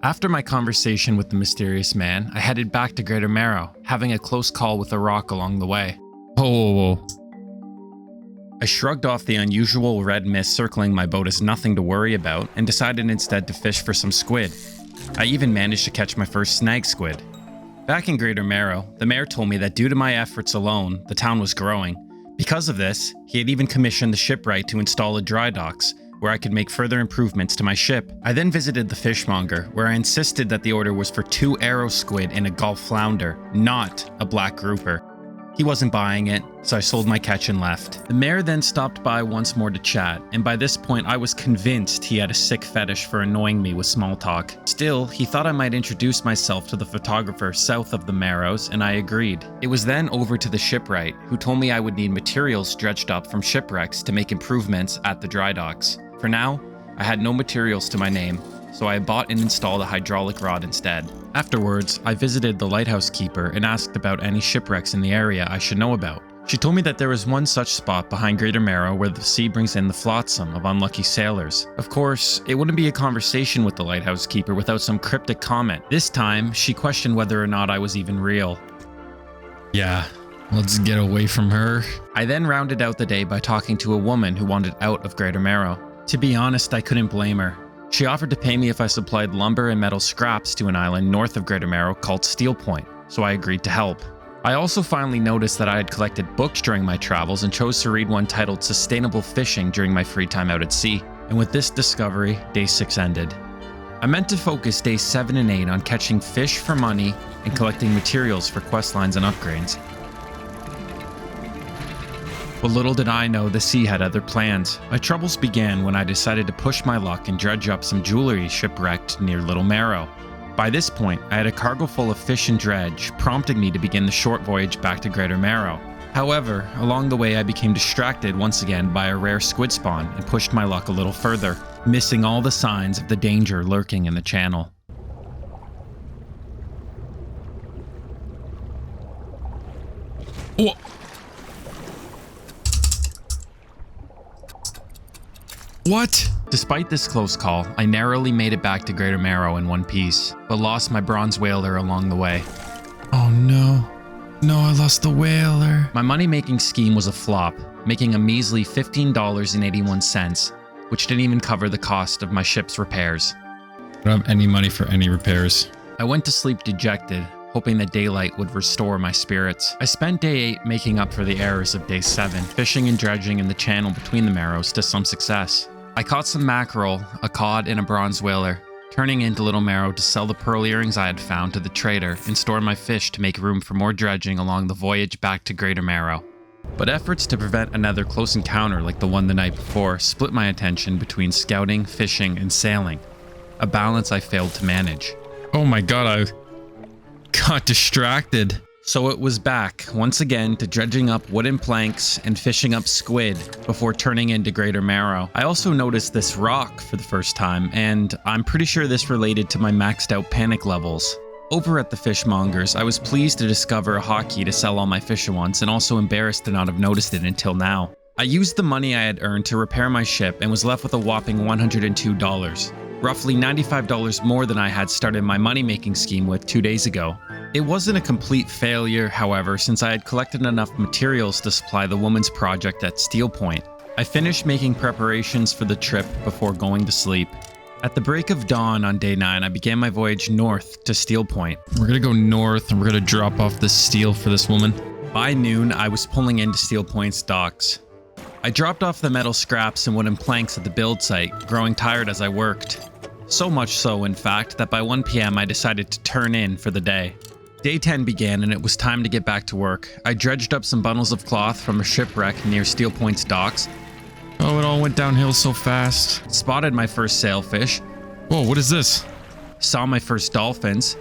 After my conversation with the mysterious man, I headed back to Greater Marrow, having a close call with a rock along the way. Whoa. I shrugged off the unusual red mist circling my boat as nothing to worry about and decided instead to fish for some squid. I even managed to catch my first snag squid. Back in Greater Marrow, the mayor told me that due to my efforts alone, the town was growing. Because of this, he had even commissioned the shipwright to install a dry docks, where I could make further improvements to my ship. I then visited the fishmonger, where I insisted that the order was for 2 arrow squid and a Gulf flounder, not a black grouper. He wasn't buying it, so I sold my catch and left. The mayor then stopped by once more to chat, and by this point I was convinced he had a sick fetish for annoying me with small talk. Still, he thought I might introduce myself to the photographer south of the Marrows, and I agreed. It was then over to the shipwright, who told me I would need materials dredged up from shipwrecks to make improvements at the dry docks. For now, I had no materials to my name, so I bought and installed a hydraulic rod instead. Afterwards, I visited the lighthouse keeper and asked about any shipwrecks in the area I should know about. She told me that there was one such spot behind Greater Marrow where the sea brings in the flotsam of unlucky sailors. Of course, it wouldn't be a conversation with the lighthouse keeper without some cryptic comment. This time, she questioned whether or not I was even real. Yeah, let's get away from her. I then rounded out the day by talking to a woman who wanted out of Greater Marrow. To be honest, I couldn't blame her. She offered to pay me if I supplied lumber and metal scraps to an island north of Greater Marrow called Steel Point, so I agreed to help. I also finally noticed that I had collected books during my travels and chose to read one titled Sustainable Fishing during my free time out at sea. And with this discovery, day 6 ended. I meant to focus days 7 and 8 on catching fish for money and collecting materials for quest lines and upgrades. But little did I know the sea had other plans. My troubles began when I decided to push my luck and dredge up some jewelry shipwrecked near Little Marrow. By this point, I had a cargo full of fish and dredge, prompting me to begin the short voyage back to Greater Marrow. However, along the way I became distracted once again by a rare squid spawn and pushed my luck a little further, missing all the signs of the danger lurking in the channel. Oh. What? Despite this close call, I narrowly made it back to Greater Marrow in one piece, but lost my bronze whaler along the way. Oh no. No, I lost the whaler. My money-making scheme was a flop, making a measly $15.81, which didn't even cover the cost of my ship's repairs. I don't have any money for any repairs. I went to sleep dejected, hoping that daylight would restore my spirits. I spent day 8 making up for the errors of day 7, fishing and dredging in the channel between the Marrows to some success. I caught some mackerel, a cod, and a bronze whaler, turning into Little Marrow to sell the pearl earrings I had found to the trader and store my fish to make room for more dredging along the voyage back to Greater Marrow. But efforts to prevent another close encounter like the one the night before split my attention between scouting, fishing, and sailing, a balance I failed to manage. Oh my god, I got distracted. So it was back, once again, to dredging up wooden planks and fishing up squid before turning into Greater Marrow. I also noticed this rock for the first time, and I'm pretty sure this related to my maxed out panic levels. Over at the fishmonger's, I was pleased to discover a hotkey to sell all my fish at once, and also embarrassed to not have noticed it until now. I used the money I had earned to repair my ship and was left with a whopping $102. Roughly $95 more than I had started my money-making scheme with 2 days ago. It wasn't a complete failure, however, since I had collected enough materials to supply the woman's project at Steel Point. I finished making preparations for the trip before going to sleep. At the break of dawn on day 9, I began my voyage north to Steel Point. We're gonna go north and we're gonna drop off the steel for this woman. By noon, I was pulling into Steel Point's docks. I dropped off the metal scraps and wooden planks at the build site, growing tired as I worked. So much so, in fact, that by 1 p.m. I decided to turn in for the day. Day 10 began and it was time to get back to work. I dredged up some bundles of cloth from a shipwreck near Steel Point's docks. Oh, it all went downhill so fast. Spotted my first sailfish. Whoa, what is this? Saw my first dolphins.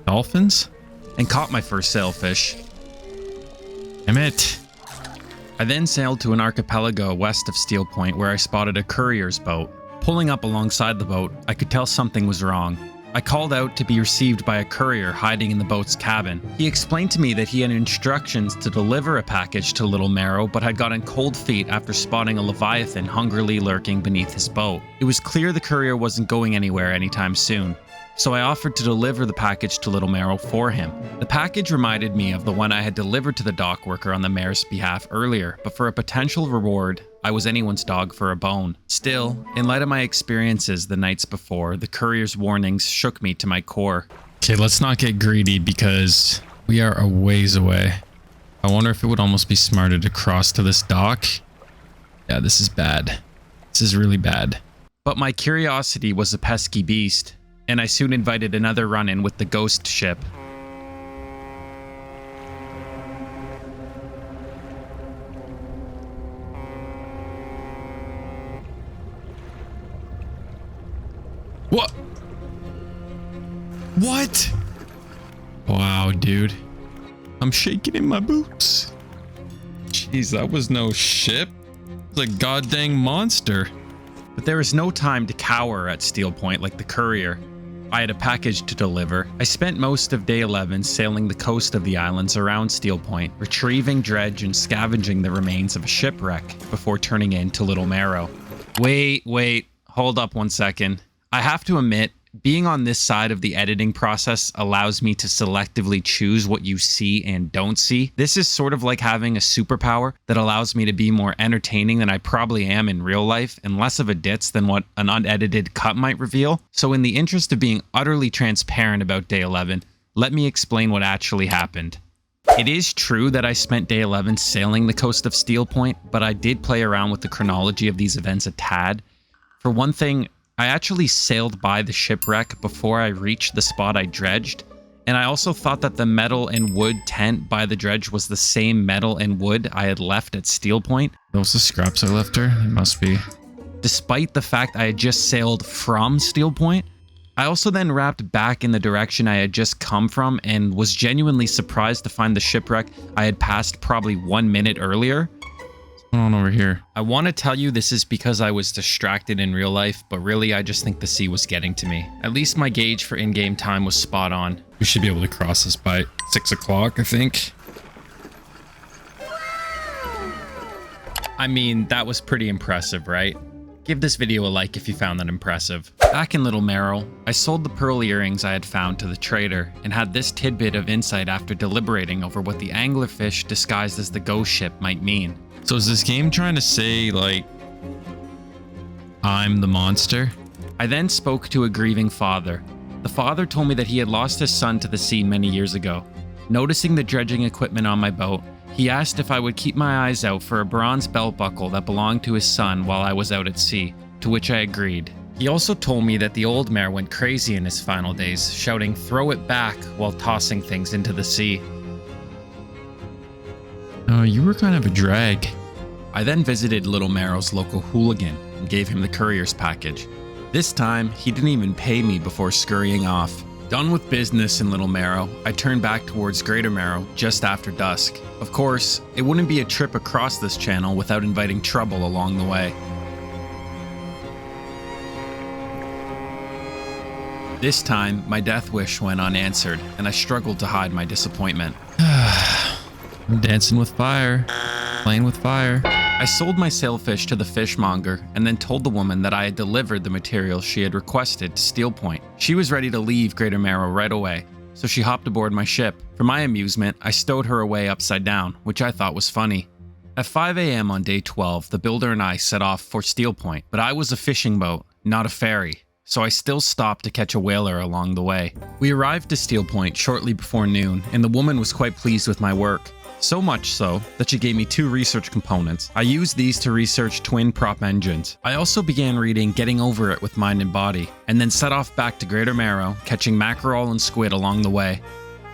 Dolphins? And caught my first sailfish. Damn it. I then sailed to an archipelago west of Steel Point where I spotted a courier's boat. Pulling up alongside the boat, I could tell something was wrong. I called out to be received by a courier hiding in the boat's cabin. He explained to me that he had instructions to deliver a package to Little Marrow, but had gotten cold feet after spotting a leviathan hungrily lurking beneath his boat. It was clear the courier wasn't going anywhere anytime soon. so I offered to deliver the package to Little Merrow for him. The package reminded me of the one I had delivered to the dock worker on the mayor's behalf earlier, but for a potential reward, I was anyone's dog for a bone. Still, in light of my experiences the nights before, the courier's warnings shook me to my core. Okay, let's not get greedy because we are a ways away. I wonder if it would almost be smarter to cross to this dock. Yeah, this is bad. This is really bad. But my curiosity was a pesky beast, and I soon invited another run-in with the ghost ship. What? What? Wow, dude. I'm shaking in my boots. Jeez, that was no ship. It's a goddamn monster. But there was no time to cower at Steel Point like the courier. I had a package to deliver. I spent most of day 11 sailing the coast of the islands around Steel Point, retrieving dredge and scavenging the remains of a shipwreck before turning in to Little Merrow. Wait, hold up one second. I have to admit, being on this side of the editing process allows me to selectively choose what you see and don't see. This is sort of like having a superpower that allows me to be more entertaining than I probably am in real life and less of a ditz than what an unedited cut might reveal. So in the interest of being utterly transparent about day 11, let me explain what actually happened. It is true that I spent day 11 sailing the coast of Steel Point, but I did play around with the chronology of these events a tad. For one thing, I actually sailed by the shipwreck before I reached the spot I dredged, and I also thought that the metal and wood tent by the dredge was the same metal and wood I had left at Steel Point. Those are scraps I left her? It must be. Despite the fact I had just sailed from Steel Point, I also then wrapped back in the direction I had just come from and was genuinely surprised to find the shipwreck I had passed probably 1 minute earlier. On over here. I want to tell you this is because I was distracted in real life, but really I just think the sea was getting to me. At least my gauge for in-game time was spot on. We should be able to cross this by 6 o'clock, I think. I mean, that was pretty impressive, right? Give this video a like if you found that impressive. Back in Little Merrow, I sold the pearl earrings I had found to the trader and had this tidbit of insight after deliberating over what the anglerfish disguised as the ghost ship might mean. So is this game trying to say, like, I'm the monster? I then spoke to a grieving father. The father told me that he had lost his son to the sea many years ago. Noticing the dredging equipment on my boat, he asked if I would keep my eyes out for a bronze belt buckle that belonged to his son while I was out at sea, to which I agreed. He also told me that the old mare went crazy in his final days, shouting, "Throw it back," while tossing things into the sea. Oh, you were kind of a drag. I then visited Little Merrow's local hooligan and gave him the courier's package. This time, he didn't even pay me before scurrying off. Done with business in Little Merrow, I turned back towards Greater Merrow just after dusk. Of course, it wouldn't be a trip across this channel without inviting trouble along the way. This time, my death wish went unanswered, and I struggled to hide my disappointment. I'm dancing with fire, playing with fire. I sold my sailfish to the fishmonger and then told the woman that I had delivered the materials she had requested to Steel Point. She was ready to leave Greater Merrow right away, so she hopped aboard my ship. For my amusement, I stowed her away upside down, which I thought was funny. At 5 a.m. on day 12, the builder and I set off for Steel Point, but I was a fishing boat, not a ferry, so I still stopped to catch a whaler along the way. We arrived to Steel Point shortly before noon, and the woman was quite pleased with my work. So much so that she gave me 2 research components. I used these to research twin prop engines. I also began reading Getting Over It with Mind and Body, and then set off back to Greater Merrow, catching mackerel and squid along the way.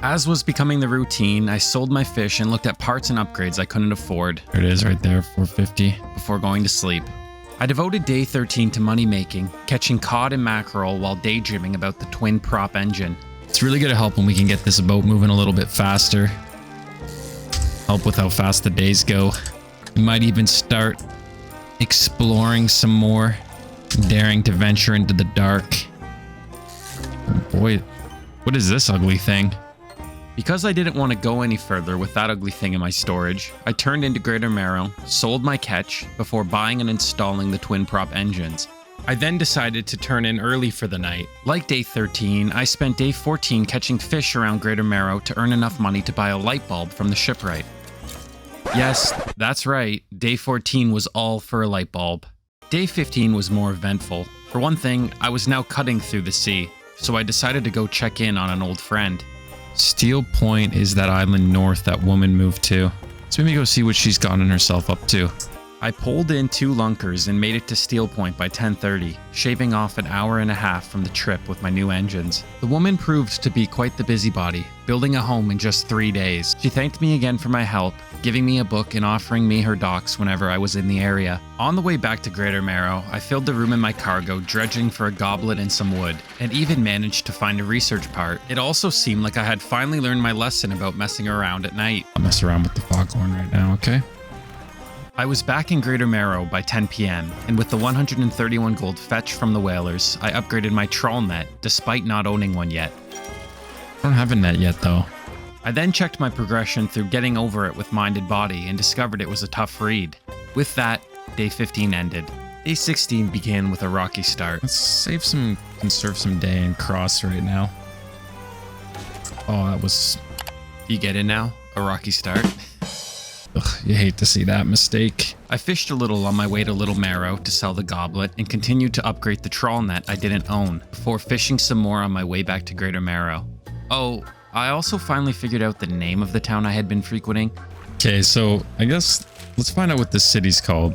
As was becoming the routine, I sold my fish and looked at parts and upgrades I couldn't afford. There it is right there, $450. Before going to sleep. I devoted day 13 to money making, catching cod and mackerel while daydreaming about the twin prop engine. It's really gonna help when we can get this boat moving a little bit faster. Help with how fast the days go. We might even start exploring some more, daring to venture into the dark. Oh boy, what is this ugly thing? Because I didn't want to go any further with that ugly thing in my storage, I turned into Greater Merrow, sold my catch before buying and installing the twin prop engines. I then decided to turn in early for the night. Like day 13, I spent day 14 catching fish around Greater Marrow to earn enough money to buy a light bulb from the shipwright. Yes, that's right, day 14 was all for a light bulb. Day 15 was more eventful. For one thing, I was now cutting through the sea, so I decided to go check in on an old friend. Steel Point is that island north that woman moved to. So maybe go see what she's gotten herself up to. I pulled in 2 lunkers and made it to Steel Point by 10:30, shaving off an hour and a half from the trip with my new engines. The woman proved to be quite the busybody, building a home in just 3 days. She thanked me again for my help, giving me a book and offering me her docks whenever I was in the area. On the way back to Greater Marrow, I filled the room in my cargo, dredging for a goblet and some wood, and even managed to find a research part. It also seemed like I had finally learned my lesson about messing around at night. I'll mess around with the foghorn right now, okay? I was back in Greater Marrow by 10 p.m., and with the 131 gold fetch from the whalers, I upgraded my trawl net, despite not owning one yet. I don't have a net yet, though. I then checked my progression through Getting Over It with Minded Body and discovered it was a tough read. With that, day 15 ended. Day 16 began with a rocky start. Let's conserve some day and cross right now. Oh, that was... You get it now? A rocky start? Ugh, you hate to see that mistake. I fished a little on my way to Little Marrow to sell the goblet and continued to upgrade the trawl net I didn't own before fishing some more on my way back to Greater Marrow. Oh, I also finally figured out the name of the town I had been frequenting. Okay, so I guess let's find out what this city's called.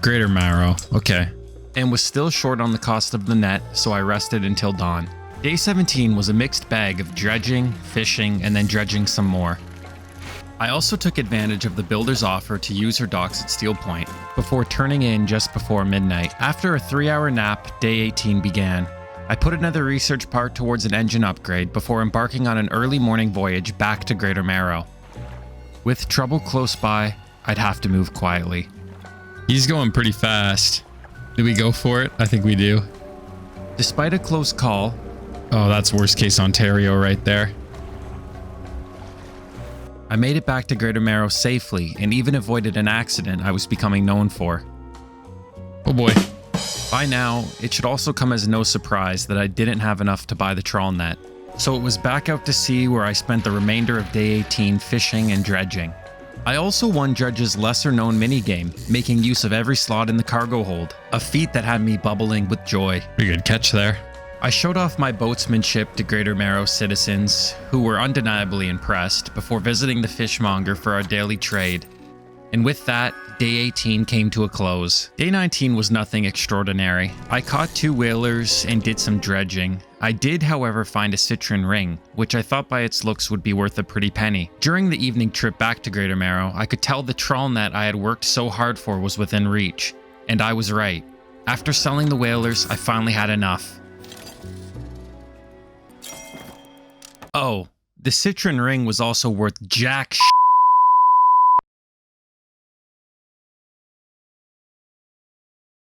Greater Marrow, okay. And was still short on the cost of the net, so I rested until dawn. Day 17 was a mixed bag of dredging, fishing, and then dredging some more. I also took advantage of the builder's offer to use her docks at Steel Point before turning in just before midnight. After a 3-hour nap, day 18 began. I put another research part towards an engine upgrade before embarking on an early morning voyage back to Greater Marrow. With trouble close by, I'd have to move quietly. He's going pretty fast. Do we go for it? I think we do. Despite a close call... Oh, that's worst case Ontario right there. I made it back to Greater Marrow safely and even avoided an accident I was becoming known for. Oh boy. By now, it should also come as no surprise that I didn't have enough to buy the trawl net. So it was back out to sea where I spent the remainder of day 18 fishing and dredging. I also won Dredge's lesser known minigame, making use of every slot in the cargo hold, a feat that had me bubbling with joy. Pretty good catch there. I showed off my boatsmanship to Greater Marrow citizens, who were undeniably impressed, before visiting the fishmonger for our daily trade. And with that, day 18 came to a close. Day 19 was nothing extraordinary. I caught 2 whalers and did some dredging. I did, however, find a citrine ring, which I thought by its looks would be worth a pretty penny. During the evening trip back to Greater Marrow, I could tell the trawl net I had worked so hard for was within reach. And I was right. After selling the whalers, I finally had enough. Oh, the citrine ring was also worth jack shit